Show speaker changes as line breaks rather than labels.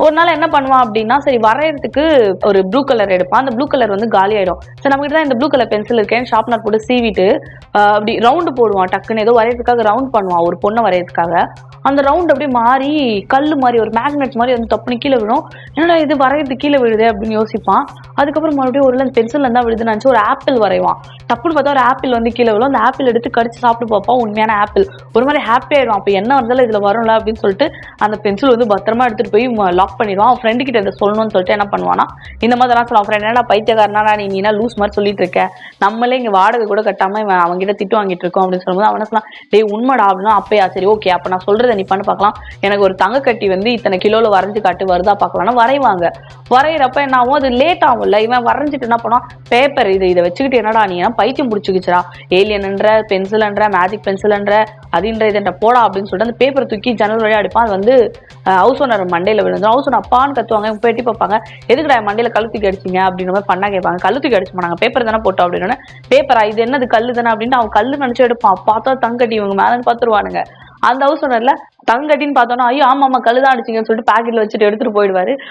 ஒரு நாள் என்ன பண்ணுவான் அப்படின்னா, சரி வரையறதுக்கு ஒரு ப்ளூ கலர் எடுப்பான். அந்த ப்ளூ கலர் வந்து காலி ஆயிடும். சரி நம்ம கிட்ட தான் இந்த ப்ளூ கலர் பென்சில் இருக்கேன்னு ஷார்ப்னர் போட்டு சீவிட்டு அப்படி ரவுண்டு போடுவான். டக்குன்னு ஏதோ வரையறதுக்காக ரவுண்ட் பண்ணுவான், ஒரு பொண்ணை வரையறதுக்காக. அந்த ரவுண்ட் அப்படியே மாறி கல்லு மாதிரி ஒரு மேக்னெட் மாதிரி வந்து தப்புனு கீழே விழும். என்னடா இது வரையறது கீழே விழுது அப்படின்னு யோசிப்பான். அதுக்கப்புறம் மறுபடியும் ஒரு பென்சில் தான் விழுதுன்னு நினைச்சு ஒரு ஆப்பிள் வரைவான். டப்புன்னு பார்த்தா ஒரு ஆப்பிள் வந்து கீழே விழும். அந்த ஆப்பிள் எடுத்து கடிச்சு சாப்பிட்டு பார்ப்பான், உண்மையான ஆப்பிள். ஒரு மாதிரி ஹாப்பி ஆயிடுவான். அப்ப என்ன வந்தாலும் இதுல வரும்ல அப்படின்னு சொல்லிட்டு அந்த பென்சில் வந்து பத்திரமா எடுத்துட்டு போய் லாக் பண்ணிடுவான். அவன் ஃப்ரெண்டு கிட்ட இதை சொல்லணும்னு சொல்லிட்டு என்ன பண்ணுவானா, இந்த மாதிரி தான் சொல்லுவான். ஃப்ரெண்ட், என்னடா பைத்தியக்காரனா நீனா லூஸ் மாதிரி சொல்லிட்டு இருக்க, நம்மளே இங்க வாடகை கூட கட்டாம இவன் அவங்க கிட்ட திட்டு வாங்கிட்டு இருக்கோம் அப்படின்னு சொல்லும்போது அவன சொல்லலாம், டேய் உண்மைடா அப்படின்னா. அப்பயா சரி ஓகே, அப்ப நான் சொல்றதை நீ பண்ணு பார்க்கலாம். எனக்கு ஒரு தங்க கட்டி வந்து இத்தனை கிலோல வரைஞ்சு காட்டு, வருதா பார்க்கலாம்னா வரைவாங்க. வரைகிறப்ப என்ன ஆகும், அது லேட் ஆகும்ல. இவன் வரைஞ்சிட்டு என்ன பண்ணுவான், பேப்பர் இதை வச்சுக்கிட்டு என்னடா நீ பைத்தியம் பிடிச்சிக்கிச்சுரா, ஏலியன்ன்ற பென்சில்ன்ற மேஜிக் பென்சில்ன்ற அதுன்ற இதுன்ற போடா அப்படின்னு சொல்லிட்டு அந்த பேப்பரை தூக்கி ஜன்னல் வழியா அடிப்பான். அது வந்து ஹவுஸ் ஓனர் மண்டையில விழுந்துடும். ஹவுஸ் ஓனர் அப்பான்னு கத்துவாங்க. இவங்க போய் எட்டி பார்ப்பாங்க, எதுக்குடா மண்டையில கழுத்துக்கு அடிச்சிங்க அப்படின்னு மாதிரி பண்ணா கேட்பாங்க. கழுத்துக்கு அடிச்சு போனாங்க, பேப்பர் தானே போட்டோம் அப்படின்னு. பேப்பரா, இது என்னது கல்லு தானே அப்படின்ட்டு அவன் கல்லு நினைச்சு எடுப்பான். பார்த்தா தங்கட்டி இவங்க மேலே பார்த்துருவானுங்க. அந்த ஹவுஸ் ஓனர்ல தங்கட்டின்னு பார்த்தோன்னா, ஐயோ ஆமா கல்லு தான் அடிச்சிங்கன்னு சொல்லிட்டு பாக்கெட்ல வச்சுட்டு எடுத்துட்டு போயிடுவாரு.